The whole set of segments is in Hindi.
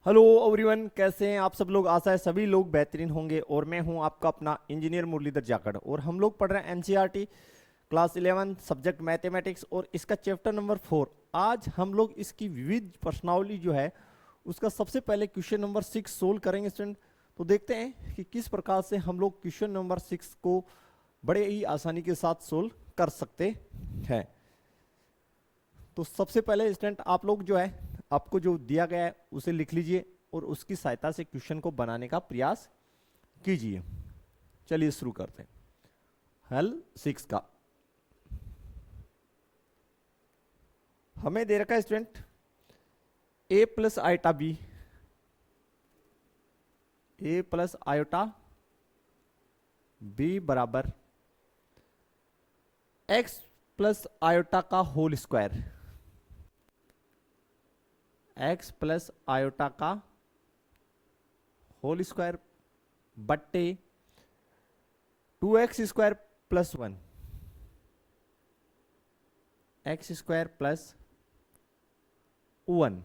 हेलो एवरीवन, कैसे हैं आप सब लोग। आशा है सभी लोग बेहतरीन होंगे। और मैं हूं आपका अपना इंजीनियर मुरलीधर जाखड़, और हम लोग पढ़ रहे हैं एनसीईआरटी क्लास 11 सब्जेक्ट मैथमेटिक्स, और इसका चैप्टर नंबर 4। आज हम लोग इसकी विविध प्रश्नावली जो है उसका सबसे पहले क्वेश्चन नंबर 6 सोल्व करेंगे स्टूडेंट। तो देखते हैं कि किस प्रकार से हम लोग क्वेश्चन नंबर 6 को बड़े ही आसानी के साथ सोल्व कर सकते हैं। तो सबसे पहले स्टूडेंट आप लोग जो है, आपको जो दिया गया है उसे लिख लीजिए और उसकी सहायता से क्वेश्चन को बनाने का प्रयास कीजिए। चलिए शुरू करते हैं। हल 6 का हमें दे रखा है student a plus iota B, a plus iota B बराबर x प्लस आयोटा का whole square, x plus iota का होल स्क्वायर बट्टे 2x square plus 1, x square plus 1।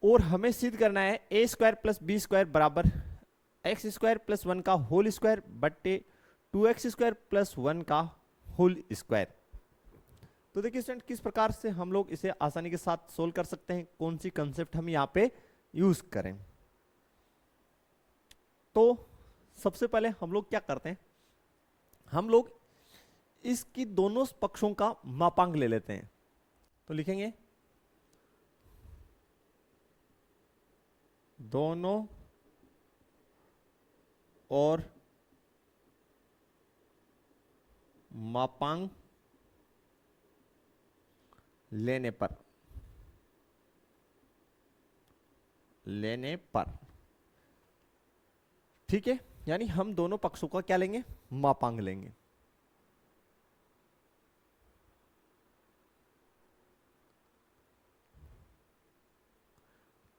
और हमें सिद्ध करना है a square plus B square बराबर x स्क्वायर प्लस 1 का होल स्क्वायर बट्टे 2x स्क्वायर प्लस 1 का होल स्क्वायर। तो देखिए स्टूडेंट, किस प्रकार से हम लोग इसे आसानी के साथ सोल्व कर सकते हैं, कौन सी कंसेप्ट हम यहाँ पे यूज करें। तो सबसे पहले हम लोग क्या करते हैं, हम लोग इसकी दोनों पक्षों का मापांक ले लेते हैं। तो लिखेंगे दोनों और मापांक लेने पर ठीक है, यानी हम दोनों पक्षों का क्या लेंगे, मापांक लेंगे।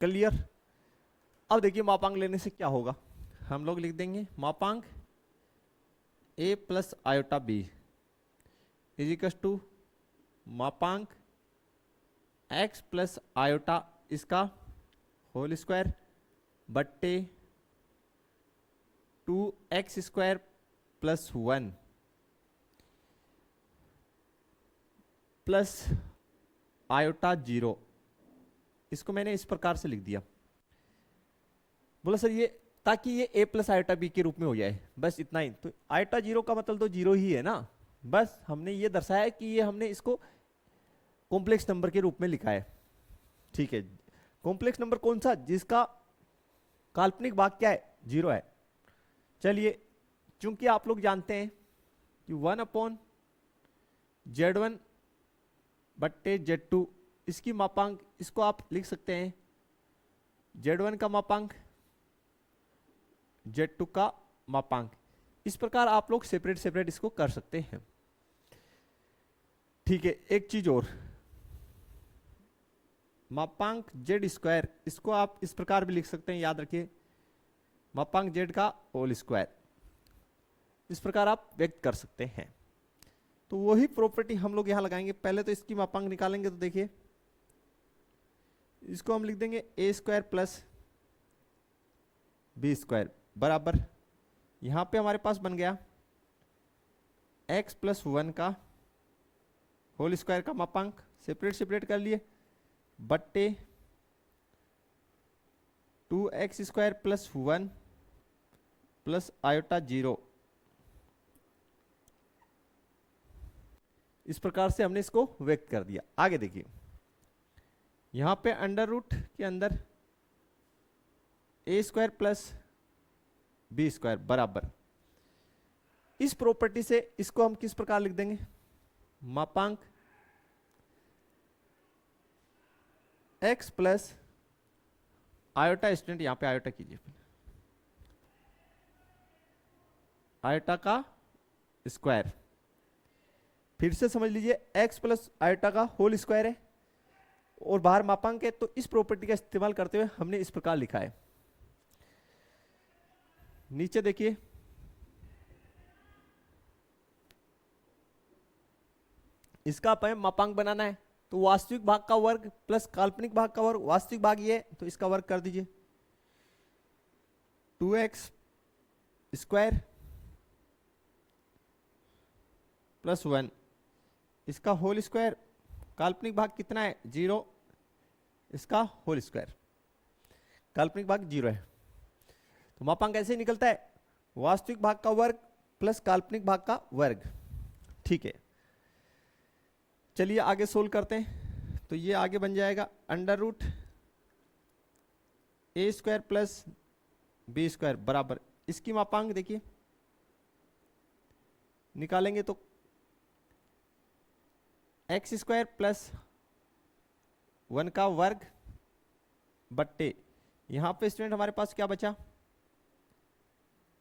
क्लियर। अब देखिए मापांक लेने से क्या होगा, हम लोग लिख देंगे मापांक a plus iota B is equal to मापांक x प्लस आयोटा इसका होल स्क्वायर बट्टे 2x square plus 1 plus iota 0। इसको मैंने इस प्रकार से लिख दिया। बोला सर ये, ताकि ये a प्लस आयोटा बी के रूप में हो जाए, बस इतना ही। तो आयोटा 0 का मतलब तो 0 ही है ना, बस हमने ये दर्शाया कि ये हमने इसको कॉम्प्लेक्स नंबर के रूप में लिखा है। ठीक है, कॉम्प्लेक्स नंबर कौन सा, जिसका काल्पनिक भाग क्या है, 0 है। चलिए, चूंकि आप लोग जानते हैं कि 1 अपॉन Z1 बट्टे Z2 इसकी मापांक, इसको आप लिख सकते हैं Z1 का मापांक Z2 का मापांक। इस प्रकार आप लोग सेपरेट सेपरेट इसको कर सकते हैं। ठीक है, एक चीज और, मापांक Z स्क्वायर इसको आप इस प्रकार भी लिख सकते हैं, याद रखिए मापांक Z का होल स्क्वायर, इस प्रकार आप व्यक्त कर सकते हैं। तो वही प्रॉपर्टी हम लोग यहां लगाएंगे। पहले तो इसकी मापांक निकालेंगे, तो देखिए इसको हम लिख देंगे a square plus B square बराबर, यहां पे हमारे पास बन गया x प्लस 1 का होल स्क्वायर का मापांक, सेपरेट सेपरेट कर लिए, बट्टे 2x square plus 1 plus iota 0। इस प्रकार से हमने इसको व्यक्त कर दिया। आगे देखिए, यहां पे अंडर रूट के अंदर a square plus B square बराबर, इस प्रॉपर्टी से इसको हम किस प्रकार लिख देंगे, मापांक x प्लस आयोटा, स्टूडेंट यहां पे आयोटा कीजिए, आयोटा का स्क्वायर। फिर से समझ लीजिए x प्लस आयोटा का होल स्क्वायर है और बाहर मापांक है, तो इस प्रॉपर्टी का इस्तेमाल करते हुए हमने इस प्रकार लिखा है। नीचे देखिए, इसका हमें मापांक बनाना है, तो वास्तविक भाग का वर्ग प्लस काल्पनिक भाग का वर्ग, वास्तविक भाग ये है तो इसका वर्ग कर दीजिए 2x स्क्वायर प्लस 1, इसका होल स्क्वायर, काल्पनिक भाग कितना है 0, इसका होल स्क्वायर, काल्पनिक भाग 0 है। तो मापांक ऐसे निकलता है वास्तविक भाग का वर्ग प्लस काल्पनिक भाग का वर्ग। ठीक है, चलिए आगे सोल्व करते हैं। तो ये आगे बन जाएगा अंडर रूट ए स्क्वायर प्लस बी स्क्वायर बराबर, इसकी मापांक देखिए निकालेंगे तो एक्स स्क्वायर प्लस 1 का वर्ग बट्टे, यहां पे स्टूडेंट हमारे पास क्या बचा,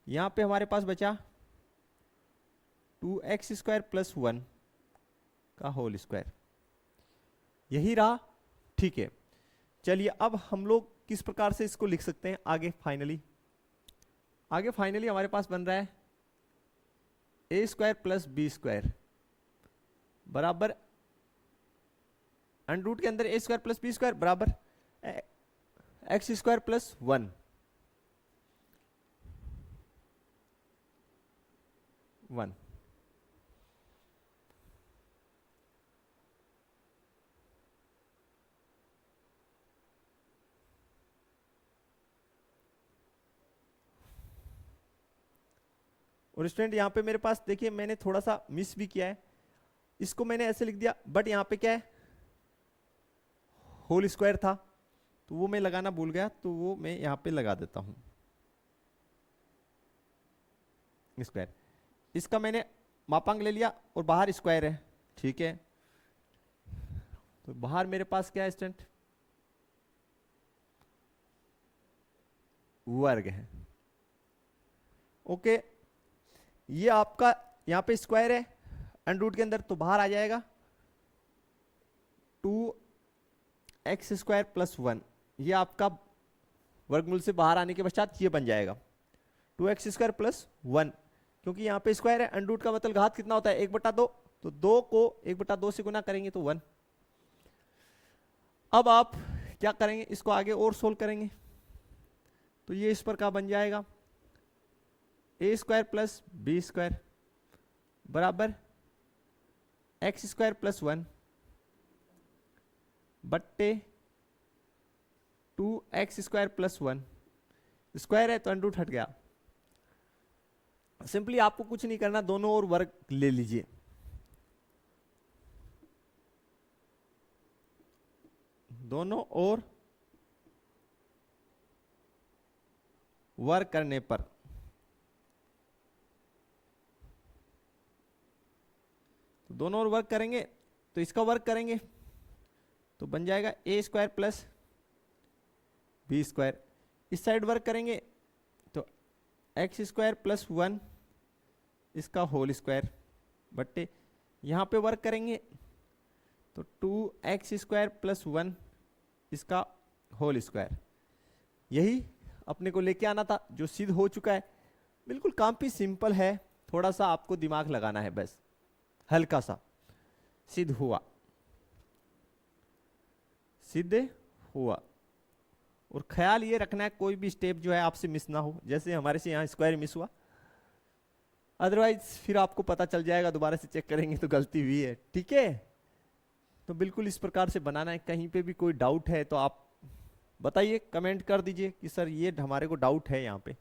यहां पे हमारे पास बचा 2x स्क्वायर प्लस 1 का होल स्क्वायर, यही रहा। ठीक है, चलिए अब हम लोग किस प्रकार से इसको लिख सकते हैं आगे फाइनली हमारे पास बन रहा है ए स्क्वायर प्लस बी स्क्वायर बराबर अंडर रूट के अंदर a square plus B square बराबर एक्स स्क्वायर प्लस 1 1। और स्टूडेंट यहाँ पे मेरे पास देखिए मैंने थोड़ा सा मिस भी किया है, इसको मैंने ऐसे लिख दिया बट यहाँ पे क्या है होल स्क्वायर था तो वो मैं लगाना भूल गया, तो वो मैं यहाँ पे लगा देता हूँ स्क्वायर। इसका मैंने मापांक ले लिया और बाहर स्क्वायर है। ठीक है, तो बाहर मेरे पास क्या है स्टूडेंट वर्ग है। ओके, ये आपका यहाँ पे स्क्वायर है अंडर रूट के अंदर तो बाहर आ जाएगा 2x स्क्वायर प्लस 1, ये आपका वर्गमूल से बाहर आने के पश्चात ये बन जाएगा 2x स्क्वायर प्लस 1, क्योंकि यहाँ पे स्क्वायर है अंडर रूट का मतलब घात कितना होता है 1/2, तो 2 को 1/2 से गुना करेंगे तो 1। अब आप क्या करेंगे, इसको आगे और सोल्व करेंगे तो ये इस पर का बन जाएगा ए स्क्वायर प्लस बी स्क्वायर बराबर एक्स स्क्वायर प्लस 1 बट्टे 2x स्क्वायर प्लस 1, स्क्वायर है तो अंडर रूट हट गया। सिंपली आपको कुछ नहीं करना, दोनों ओर वर्ग ले लीजिए, दोनों ओर वर्ग करने पर तो दोनों ओर वर्ग करेंगे तो इसका वर्ग करेंगे तो बन जाएगा ए स्क्वायर प्लस बी स्क्वायर, इस साइड वर्ग करेंगे तो एक्स स्क्वायर प्लस 1 इसका होल स्क्वायर बट्टे यहाँ पे वर्ग करेंगे तो 2x स्क्वायर प्लस 1 इसका होल स्क्वायर। यही अपने को लेके आना था जो सिद्ध हो चुका है। बिल्कुल काफी सिंपल है, थोड़ा सा आपको दिमाग लगाना है बस, हल्का सा सिद्ध हुआ, सिद्ध हुआ। और ख्याल ये रखना है कोई भी स्टेप जो है आपसे मिस ना हो, जैसे हमारे से यहाँ स्क्वायर मिस हुआ, अदरवाइज फिर आपको पता चल जाएगा, दोबारा से चेक करेंगे तो गलती हुई है। ठीक है, तो बिल्कुल इस प्रकार से बनाना है। कहीं पे भी कोई डाउट है तो आप बताइए, कमेंट कर दीजिए कि सर ये हमारे को डाउट है यहाँ पे।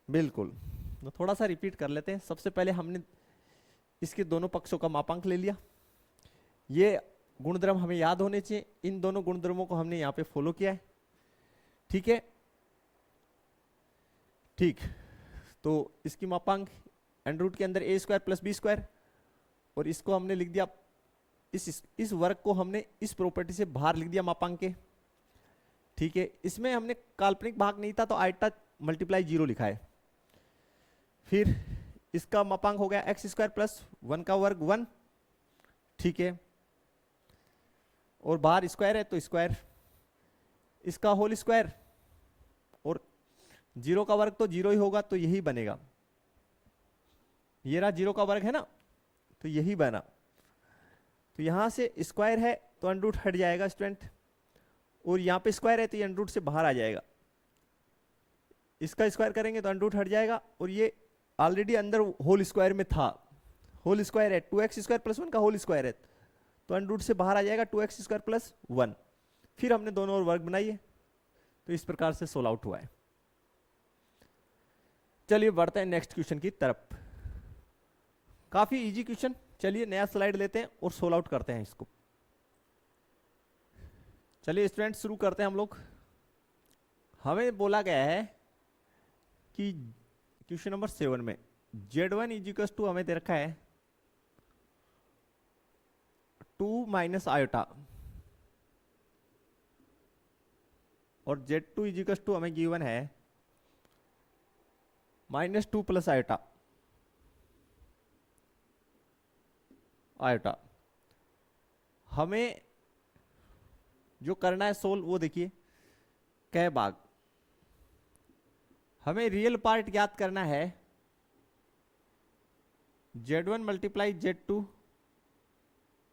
बिल्कुल, तो थोड़ा सा रिपीट कर लेते हैं। सबसे पहले हमने इसके दोनों पक्षों का मापांक ले लिया, ये गुणधर्म हमें याद होने चाहिए, इन दोनों गुणधर्मों को हमने यहाँ पे फॉलो किया है। ठीक है, ठीक, तो इसकी मापांक अंडर रूट के अंदर a square plus B square, और इसको हमने लिख दिया, इस वर्ग को हमने इस प्रॉपर्टी से बाहर लिख दिया मापांक के। ठीक है, इसमें हमने काल्पनिक भाग नहीं था तो आइटा मल्टीप्लाई 0 लिखा है। फिर इसका मापांक हो गया एक्स स्क्वायर प्लस 1 का वर्ग 1। ठीक है, और बाहर स्क्वायर है तो स्क्वायर, इसका होल स्क्वायर, और 0 का वर्ग तो 0 ही होगा तो यही बनेगा, ये रहा 0 का वर्ग है ना, तो यही बना। तो यहाँ से स्क्वायर है तो अंडर रूट हट जाएगा स्टूडेंट, और यहाँ पे स्क्वायर है तो ये अंडर रूट से बाहर आ जाएगा। इसका स्क्वायर करेंगे तो अंडर रूट हट जाएगा, और ये ऑलरेडी अंदर होल स्क्वायर में था, होल स्क्वायर है 2x स्क्वायर प्लस 1 का होल स्क्वायर है, तो अंडर रूट से बाहर आ जाएगा 2x स्क्वायर प्लस 1। फिर हमने दोनों ओर वर्ग बनाई है, तो इस प्रकार से सोल्व आउट हुआ है। चलिए बढ़ते हैं नेक्स्ट क्वेश्चन की तरफ। काफी इजी क्वेश्चन। चलिए नया स्लाइड लेते हैं और सोल्व आउट करते हैं इसको। चलिए स्टूडेंट शुरू करते हैं हम लोग। हमें बोला गया है कि क्वेश्चन नंबर 7 में Z1 इजिकल्स टू हमें दे रखा है 2 माइनस आयोटा, और Z2 इजिकल्स टू हमें गिवन है -2 प्लस आयोटा। हमें जो करना है सोल्व, वो देखिए कै भाग। हमें रियल पार्ट ज्ञात करना है Z1 मल्टीप्लाई Z2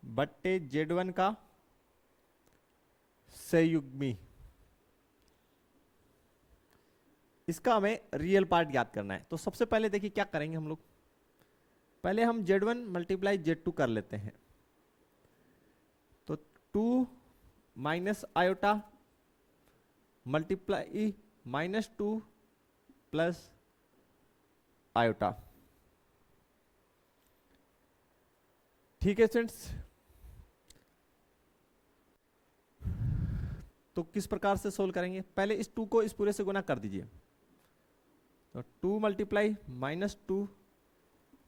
बट्टे Z1 का संयुग्मी। इसका हमें रियल पार्ट ज्ञात करना है। तो सबसे पहले देखिए क्या करेंगे हम लोग। पहले हम Z1 मल्टीप्लाई Z2 कर लेते हैं। तो 2 minus iota multiply -2 plus iota. ठीक है स्टूडेंट्स, तो किस प्रकार से सोल्व करेंगे। पहले इस 2 को इस पूरे से गुना कर दीजिए। तो 2 multiply -2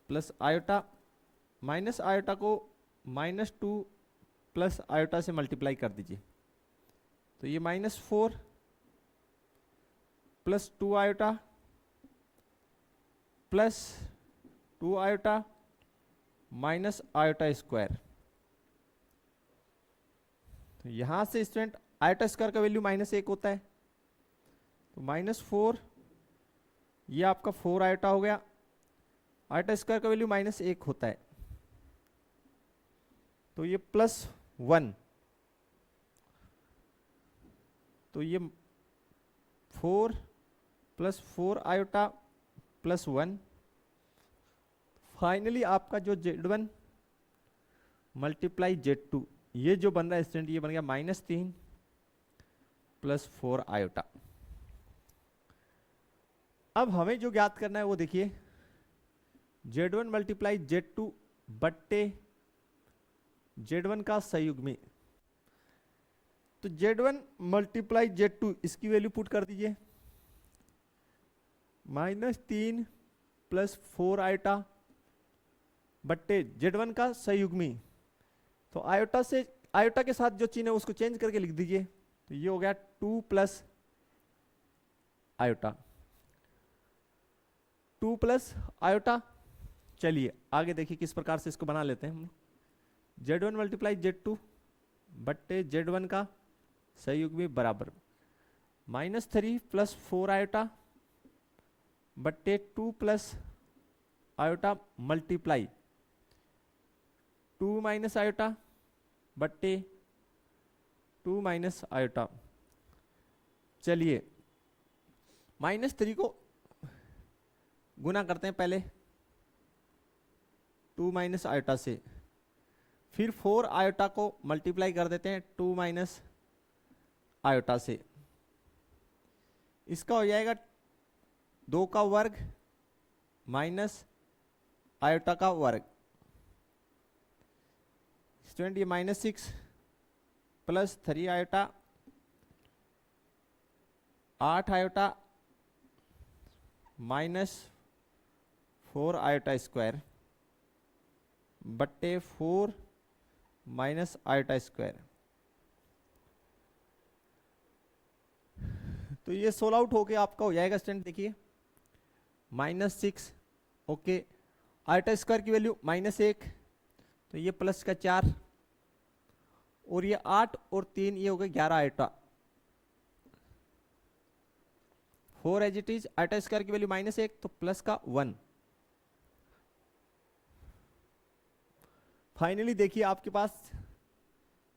plus iota, minus iota को -2 प्लस आयोटा से मल्टीप्लाई कर दीजिए। तो ये -4 plus 2 iota plus 2 iota minus iota square. तो यहां से स्टूडेंट आयोटा स्क्वायर का वैल्यू -1 होता है, तो -4, ये आपका 4 आयोटा हो गया। आयोटा स्क्वायर का वैल्यू -1 होता है, तो ये +1, तो ये 4 प्लस 4 आयोटा प्लस 1। फाइनली आपका जो Z1 मल्टीप्लाई Z2, ये जो बन रहा है स्टूडेंट, ये बन गया -3 प्लस 4 आयोटा। अब हमें जो ज्ञात करना है वो देखिए Z1 मल्टीप्लाई Z2 बट्टे Z1 का संयुग्मी। तो Z1 मल्टीप्लाई Z2 इसकी वैल्यू पुट कर दीजिए, -3 प्लस 4 आयोटा बट्टे Z1 का संयुग्मी। तो आयोटा से आयोटा के साथ जो चिन्ह है उसको चेंज करके लिख दीजिए। तो ये हो गया 2 प्लस आयोटा, 2 प्लस आयोटा। चलिए आगे देखिए किस प्रकार से इसको बना लेते हैं हम। Z1 मल्टीप्लाई Z2 बट्टे Z1 का संयुग्मी बराबर -3 प्लस 4 आयोटा बट्टे 2 plus iota multiply 2 minus iota बट्टे 2 माइनस आयोटा। चलिए -3 को गुना करते हैं पहले 2 माइनस आयोटा से, फिर 4 आयोटा को मल्टीप्लाई कर देते हैं 2 माइनस आयोटा से। इसका हो जाएगा 2 का वर्ग माइनस आयोटा का वर्ग। स्टूडेंट ये -6 plus 3 iota 8 iota -4 iota square बट्टे 4 माइनस आयोटा स्क्वायर। तो ये सोल्व आउट होके आपका हो जाएगा स्टूडेंट, देखिए -6, ओके, आयोटा स्क्वायर की वैल्यू -1, तो ये प्लस का 4, और ये 8 और 3 ये हो गए 11 iota. 4 as it is, iota square की वैल्यू -1 तो प्लस का 1। फाइनली देखिए आपके पास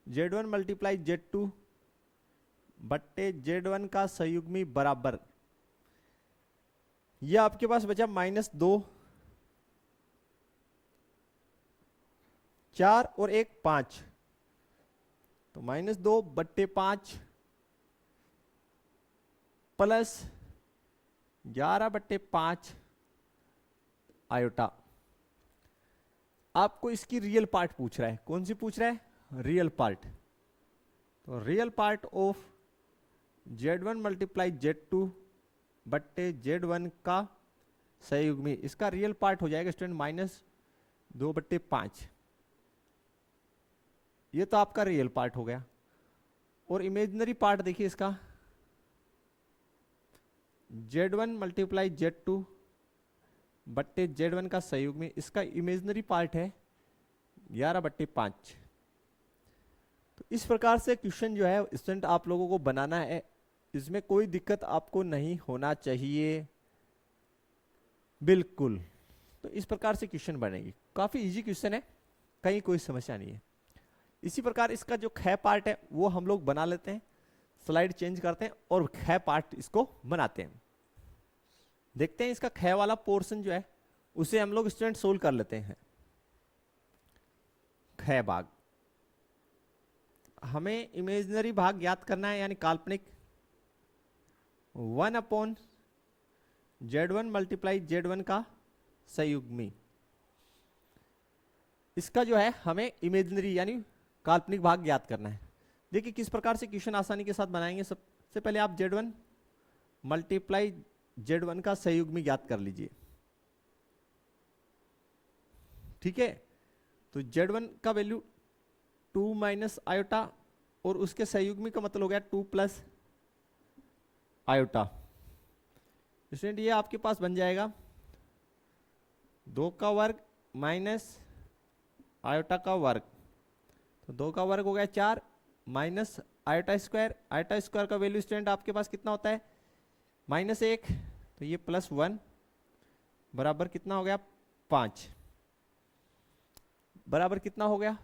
Z1 मल्टीप्लाई Z2 बट्टे Z1 का संयुग्मी बराबर, ये आपके पास बचा -2, 4 और 1 5, तो -2 बट्टे 5 प्लस 11 बट्टे 5 आयोटा। आपको इसकी रियल पार्ट पूछ रहा है। कौन सी पूछ रहा है? Real part. तो real part of Z1 multiply Z2 बट्टे Z1 का संयुग्मी, इसका रियल पार्ट हो जाएगा स्टूडेंट -2 बट्टे 5। ये तो आपका रियल पार्ट हो गया। और इमेजिनरी पार्ट देखिए इसका, Z1 मल्टीप्लाई Z2 बट्टे Z1 का संयुग्मी, इसका इमेजिनरी पार्ट है 11 बट्टे 5। तो इस प्रकार से क्वेश्चन जो है स्टूडेंट आप लोगों को बनाना है, इसमें कोई दिक्कत आपको नहीं होना चाहिए, बिल्कुल। तो इस प्रकार से क्वेश्चन बनेगी, काफी इजी क्वेश्चन है, कहीं कोई समस्या नहीं है। इसी प्रकार इसका जो ख पार्ट है वो हम लोग बना लेते हैं, स्लाइड चेंज करते हैं और ख पार्ट इसको बनाते हैं। देखते हैं इसका ख वाला पोर्शन जो है उसे हम लोग स्टूडेंट सोल्व कर लेते हैं। ख भाग, हमें इमेजिनरी भाग याद करना है, यानी काल्पनिक 1/Z1 मल्टीप्लाई Z1 का संयुग्मी, इसका जो है हमें इमेजिनरी यानी काल्पनिक भाग याद करना है। देखिए किस प्रकार से क्वेश्चन आसानी के साथ बनाएंगे। सबसे पहले आप Z1 मल्टीप्लाई Z1 का संयुग्मी याद कर लीजिए, ठीक है। तो Z1 का वैल्यू 2 माइनस आयोटा और उसके संयुग्मी का मतलब हो गया 2 प्लस आयोटा। स्टूडेंट ये आपके पास बन जाएगा 2 का वर्ग माइनस आयोटा का वर्ग, तो 2 का वर्ग हो गया 4 minus iota square. Iota square का वैल्यू स्टूडेंट आपके पास कितना होता है? -1, तो ये +1 बराबर कितना हो गया? 5 बराबर कितना हो गया?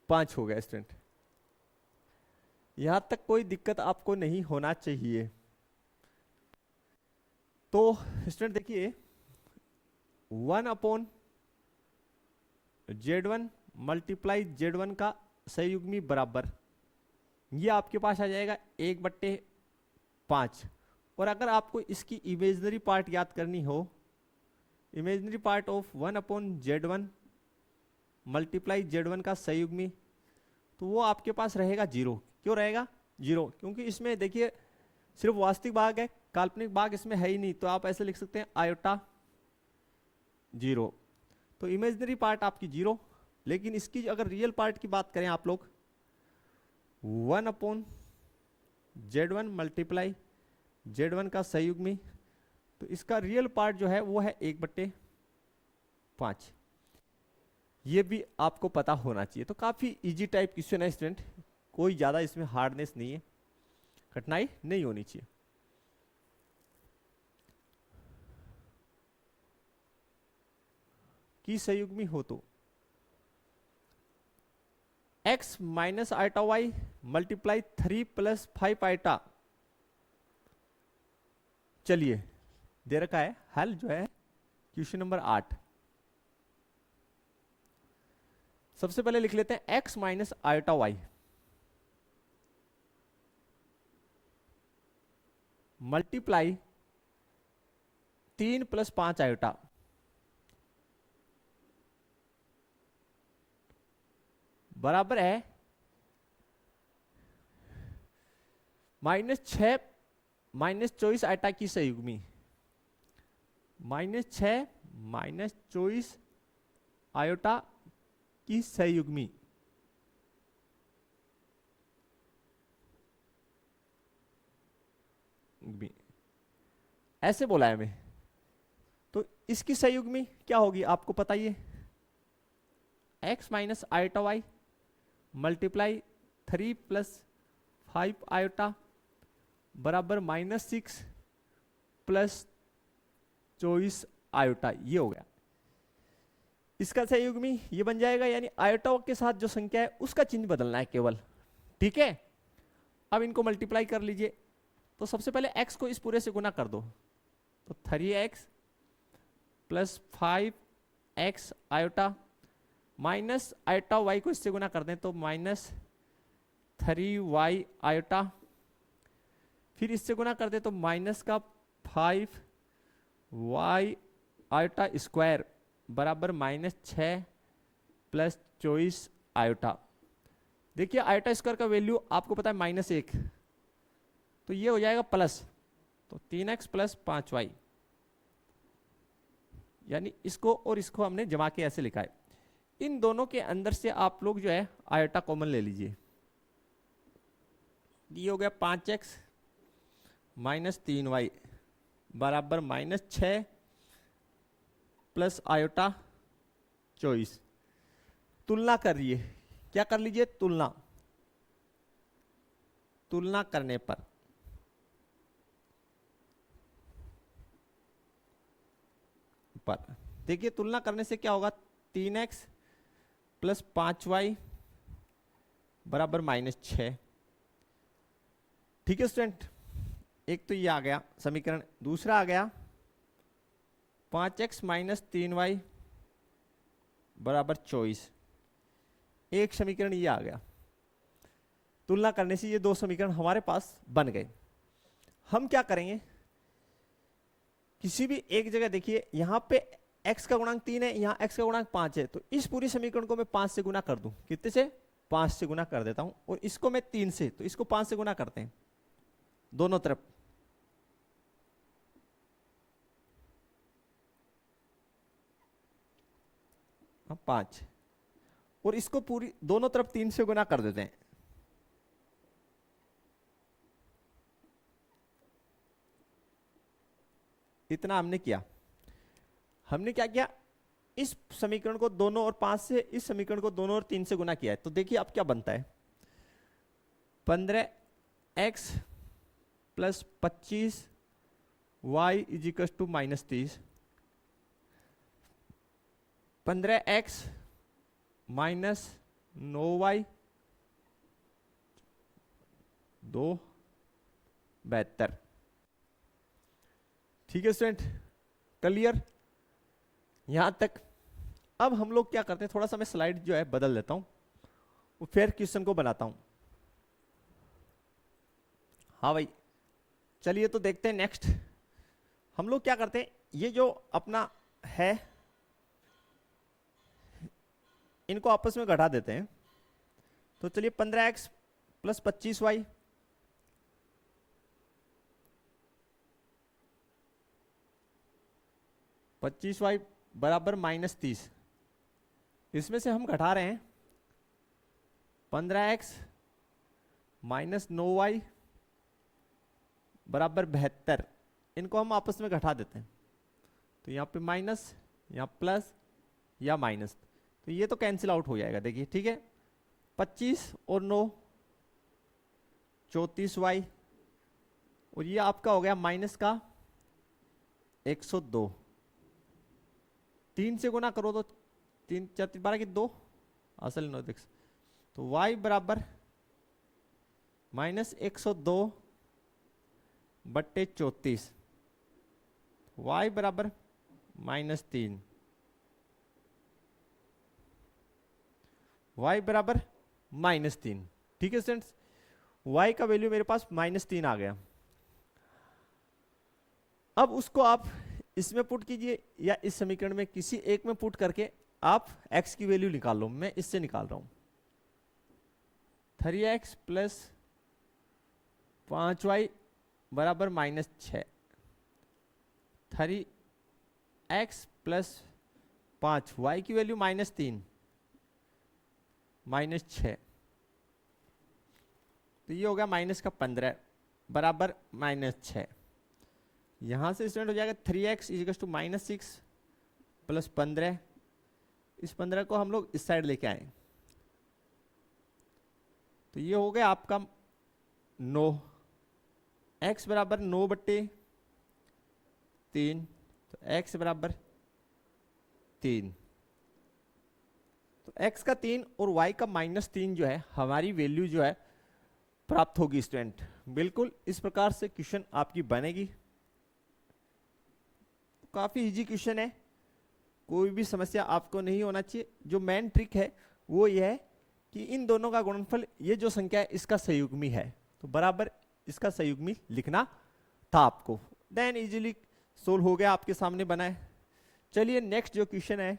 5 हो गया स्टूडेंट। यहां तक कोई दिक्कत आपको नहीं होना चाहिए। तो स्टूडेंट देखिए 1/Z1 मल्टीप्लाई Z1 का संयुग्मी बराबर, ये आपके पास आ जाएगा 1/5। और अगर आपको इसकी इमेजिनरी पार्ट याद करनी हो, imaginary part of 1/Z1 multiply Z1 का संयुग्मी, तो वो आपके पास रहेगा 0। क्यों रहेगा 0? क्योंकि इसमें देखिए सिर्फ वास्तविक भाग है, काल्पनिक भाग इसमें है ही नहीं। तो आप ऐसे लिख सकते हैं आयोटा 0, तो इमेजिनरी पार्ट आपकी 0। लेकिन इसकी अगर रियल पार्ट की बात करें आप लोग, 1/Z1 मल्टीप्लाई Z1 का संयुग्मी, तो इसका रियल पार्ट जो है वो है 1/5। ये भी आपको पता होना चाहिए। तो काफी इजी टाइप क्वेश्चन है स्टूडेंट, कोई ज्यादा इसमें हार्डनेस नहीं है, कठिनाई नहीं होनी चाहिए। की संयुग्मी हो तो x minus iota Y multiply 3 + 5 iota, चलिए दे रखा है हल जो है क्वेश्चन नंबर 8। सबसे पहले लिख लेते हैं x minus iota Y multiply 3 + 5 iota, बराबर है -6 -24 आयोटा की संयुग्मी। -6 -24 आयोटा की संयुग्मी, ऐसे बोला है हमें। तो इसकी संयुग्मी क्या होगी आपको पता ही है, x minus iota Y multiply 3 + 5 iota बराबर -6 + 24 आयोटा, ये हो गया। इसका सहयुग्मी ये बन जाएगा, यानी आयोटा के साथ जो संख्या है उसका चिन्ह बदलना है केवल, ठीक है। अब इनको मल्टीप्लाई कर लीजिए, तो सबसे पहले x को इस पूरे से गुना कर दो, तो 3x plus 5x iota minus iota y को इससे गुना कर दें तो माइनस 3y आयोटा, फिर इससे गुना कर दे तो माइनस का 5y आयोटा स्क्वायर बराबर -6 प्लस 24 आयोटा। देखिए आयोटा स्क्वायर का वैल्यू आपको पता है -1, तो ये हो जाएगा प्लस, तो 3x प्लस 5y, यानी इसको और इसको हमने जमा के ऐसे लिखा है। इन दोनों के अंदर से आप लोग जो है आयोटा कॉमन ले लीजिए, ये हो गया 5x माइनस 3y बराबर -6 प्लस आयोटा 24। तुलना करिए, क्या कर लीजिए, तुलना, तुलना करने पर देखिए तुलना करने से क्या होगा, 3x प्लस 5y बराबर -6, ठीक है स्टूडेंट। एक तो ये आ गया समीकरण, दूसरा आ गया 5x माइनस 3y बराबर 24, एक समीकरण ये आ गया। तुलना करने से ये दो समीकरण हमारे पास बन गए। हम क्या करेंगे, किसी भी एक जगह देखिए यहाँ पे x का गुणांक 3 है, यहाँ x का गुणांक 5 है, तो इस पूरी समीकरण को मैं 5 से गुना कर दूं, कितने से, 5 से गुना कर देता हूं, और इसको मैं 3 से, तो इसको 5 से गुना करते हैं दोनों तरफ, हाँ 5, और इसको पूरी दोनों तरफ 3 से गुना कर देते हैं। इतना हमने किया। हमने क्या किया, इस समीकरण को दोनों और 5 से, इस समीकरण को दोनों और 3 से गुना किया है, तो देखिए अब क्या बनता है, 15x plus 25y equals to -30, 15x minus 9y 2 72, ठीक है स्टूडेंट, क्लियर यहां तक। अब हम लोग क्या करते हैं, थोड़ा सा मैं स्लाइड जो है बदल देता हूं, फिर क्वेश्चन को बनाता हूं। हाँ भाई चलिए तो देखते हैं नेक्स्ट हम लोग क्या करते हैं, ये जो अपना है इनको आपस में घटा देते हैं, तो चलिए 15x प्लस 25y बराबर -30, इसमें से हम घटा रहे हैं 15x माइनस 9y बराबर 72, इनको हम आपस में घटा देते हैं, तो यहाँ पे माइनस, यहाँ प्लस या माइनस, तो ये तो कैंसिल आउट हो जाएगा, देखिए ठीक है, 25 और 9 34y, और ये आपका हो गया माइनस का 102, 3 से गुना करो तो 3 4 12 की 2 असल 9 देख, तो y बराबर -102 बट्टे 34, y बराबर -3, y बराबर -3, ठीक है स्टूडेंट्स, y का वैल्यू मेरे पास -3 आ गया। अब उसको आप इसमें पुट कीजिए या इस समीकरण में किसी एक में पुट करके आप x की वैल्यू निकाल लो, मैं इससे निकाल रहा हूं 3x प्लस 5y बराबर -6, 3x प्लस 5, y की वैल्यू -3 -6, तो ये हो गया माइनस का 15 बराबर -6, यहां से स्टूडेंट हो जाएगा 3x इजिकल्स टू -6 प्लस 15, इस 15 को हम लोग इस साइड लेके आए, तो ये हो गया आपका 9, x बराबर 9 बट्टे 3, तो x बराबर 3, तो x का 3 और y का -3 जो है हमारी वैल्यू जो है प्राप्त होगी स्टूडेंट। बिल्कुल इस प्रकार से क्वेश्चन आपकी बनेगी। काफी इजी क्वेश्चन है, कोई भी समस्या आपको नहीं होना चाहिए। जो मेन ट्रिक है वो ये है कि इन दोनों का गुणनफल, ये जो संख्या है इसका संयुग्मी है, तो बराबर इसका संयुग्मी लिखना था आपको। देन इजीली सोल्व हो गया, आपके सामने बना है। चलिए नेक्स्ट जो क्वेश्चन है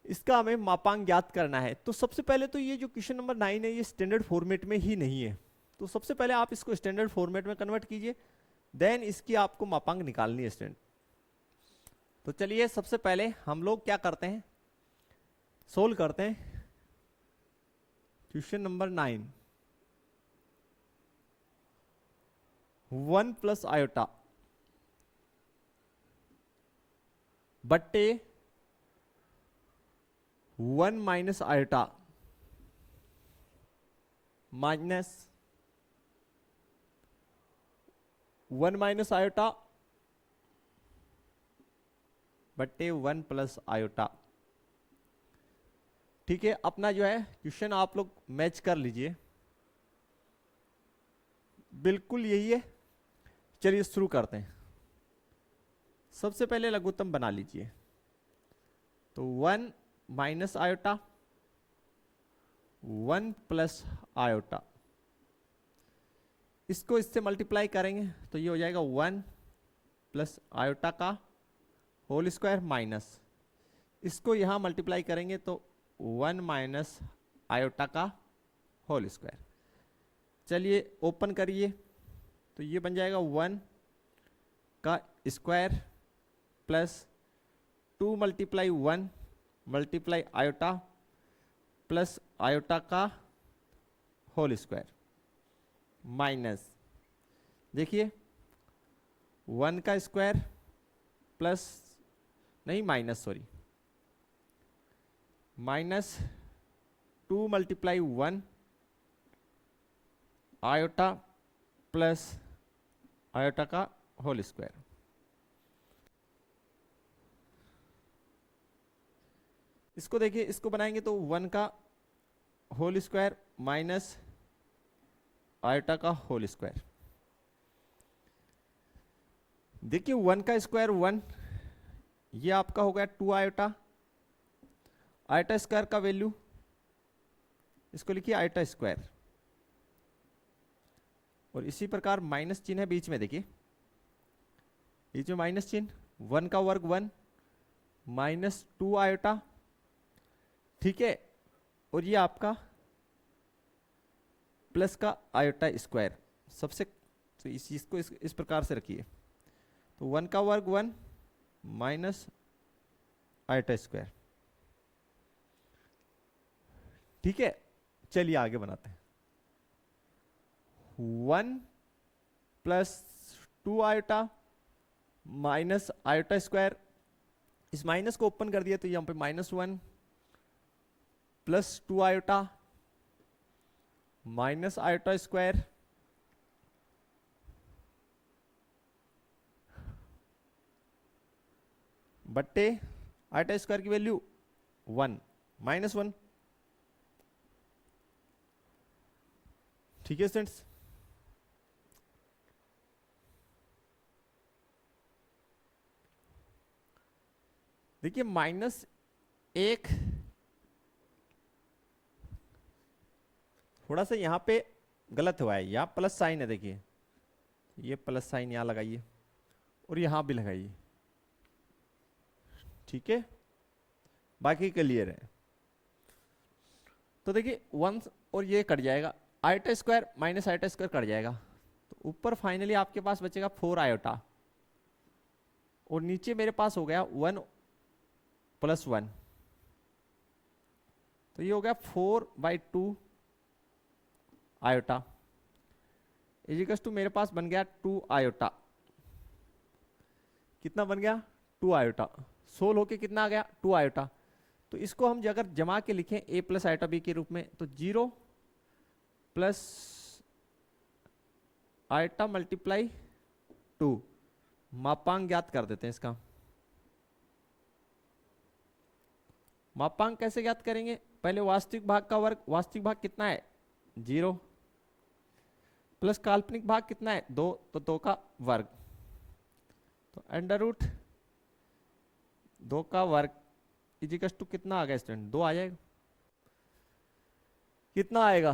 इसका हमें मापांक ज्ञात करना है। तो सबसे पहले तो ये जो क्वेश्चन नंबर 9 है ये स्टैंडर्ड फॉर्मेट में ही नहीं है, तो सबसे पहले आप इसको स्टैंडर्ड फॉर्मेट में कन्वर्ट कीजिए, देन इसकी आपको मापांक निकालनी है स्टूडेंट। तो चलिए सबसे पहले हम लोग क्या करते हैं, सोल्व करते हैं क्वेश्चन नंबर 9। 1 प्लस आयोटा बट्टे 1 minus iota minus 1 minus iota बट्टे 1 प्लस आयोटा। ठीक है, अपना जो है क्वेश्चन आप लोग मैच कर लीजिए, बिल्कुल यही है। चलिए शुरू करते हैं। सबसे पहले लघुत्तम बना लीजिए, तो 1 माइनस आयोटा 1 प्लस आयोटा, इसको इससे मल्टीप्लाई करेंगे तो ये हो जाएगा 1 प्लस आयोटा का होल स्क्वायर माइनस, इसको यहां मल्टीप्लाई करेंगे तो 1 माइनस आयोटा का होल स्क्वायर। चलिए ओपन करिए, तो ये बन जाएगा 1 का square plus 2 multiply 1 multiply iota plus iota का होल स्क्वायर माइनस, देखिए 1 का स्क्वायर प्लस नहीं minus sorry minus 2 multiply 1 iota plus iota का होल स्क्वायर। इसको देखिए, इसको बनाएंगे तो 1 का होल स्क्वायर माइनस आयोटा का होल स्क्वायर। देखिए 1 का स्क्वायर 1, ये आपका हो गया 2 आयोटा, आयोटा स्क्वायर का वैल्यू इसको लिखिए आयोटा स्क्वायर, और इसी प्रकार माइनस चिन्ह है बीच में, देखिए बीच में माइनस चिन्ह, 1 का वर्ग 1 माइनस 2 आयोटा, ठीक है, और ये आपका प्लस का आयोटा स्क्वायर सबसे, तो इसको इस प्रकार से रखिए, तो 1 का वर्ग 1 माइनस आयोटा स्क्वायर। ठीक है, चलिए आगे बनाते हैं। 1 plus 2 iota minus iota square, इस माइनस को ओपन कर दिया तो यहां पे -1 plus 2 iota minus iota square बट्टे आयोटा स्क्वायर की वैल्यू 1 -1। ठीक है स्टूडेंट्स, देखिए -1 थोड़ा सा यहां पे गलत हुआ है, यहां प्लस साइन है, देखिए ये प्लस साइन यहां लगाइए और यहां भी लगाइए, ठीक है, बाकी क्लियर है। तो देखिए 1 और ये कट जाएगा, iota square minus iota square cut जाएगा, तो ऊपर फाइनली आपके पास बचेगा 4 आयोटा, और नीचे मेरे पास हो गया 1 प्लस 1, तो ये हो गया 4/2 आयोटा इजिकल्स टू मेरे पास बन गया 2 आयोटा। कितना बन गया? 2 आयोटा। सोल होके कितना आ गया? 2 आयोटा। तो इसको हम अगर जमा के लिखें a प्लस आयोटा b के रूप में, तो 0 प्लस आयोटा मल्टीप्लाई 2, मापांक ज्ञात कर देते हैं इसका, मापांक कैसे ज्ञात करेंगे? पहले वास्तविक भाग का वर्ग, वास्तविक भाग कितना है 0, प्लस काल्पनिक भाग कितना है 2, तो 2 का वर्ग, तो अंडर रूट 2 का वर्ग इजिकल्स टू कितना आ गया स्टूडेंट? 2 आ जाएगा। कितना आएगा?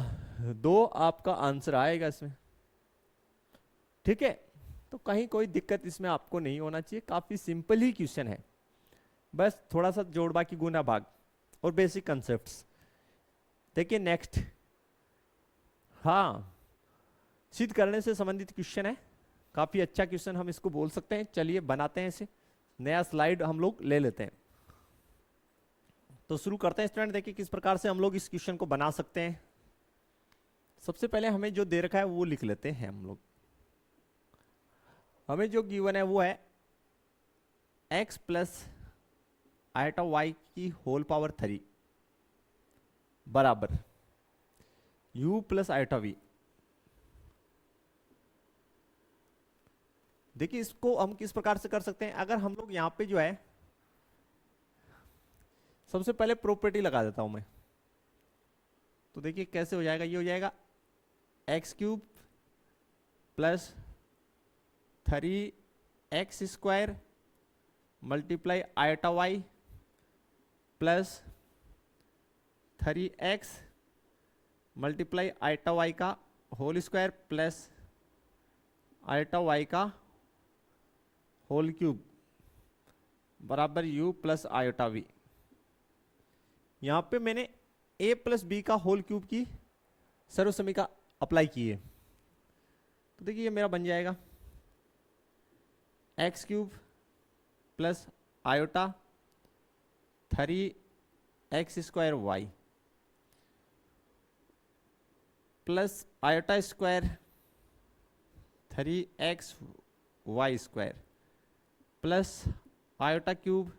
2 आपका आंसर आएगा इसमें। ठीक है, तो कहीं कोई दिक्कत इसमें आपको नहीं होना चाहिए, काफी सिंपल ही क्वेश्चन है, बस थोड़ा सा जोड़ बाकी गुना भाग और बेसिक कंसेप्ट्स। देखिए नेक्स्ट, हाँ सिद्ध करने से संबंधित क्वेश्चन है, काफी अच्छा क्वेश्चन हम इसको बोल सकते हैं। चलिए बनाते हैं इसे, नया स्लाइड हम लोग ले लेते हैं। तो शुरू करते हैं स्टूडेंट। देखिए किस प्रकार से हम लोग इस क्वेश्चन को बना सकते हैं। सबसे पहले हमें जो दे रखा है वो लिख लेते हैं हम लोग। हमें जो गिवन है वो है x प्लस आइटा y की होल पावर 3 बराबर u प्लस आइटा v। देखिए इसको हम किस प्रकार से कर सकते हैं। अगर हम लोग यहां पे जो है, सबसे पहले प्रॉपर्टी लगा देता हूं मैं, तो देखिए कैसे हो जाएगा। ये हो जाएगा x cube plus 3x² multiply iota y plus 3x multiply iota y का whole square plus iota y का होल क्यूब बराबर u प्लस आइटा v। यहां पे मैंने a प्लस बी का होल क्यूब की सर्वसमीका अप्लाई की है, तो देखिए ये मेरा बन जाएगा x cube plus iota 3x² y plus iota square 3xy² plus iota cube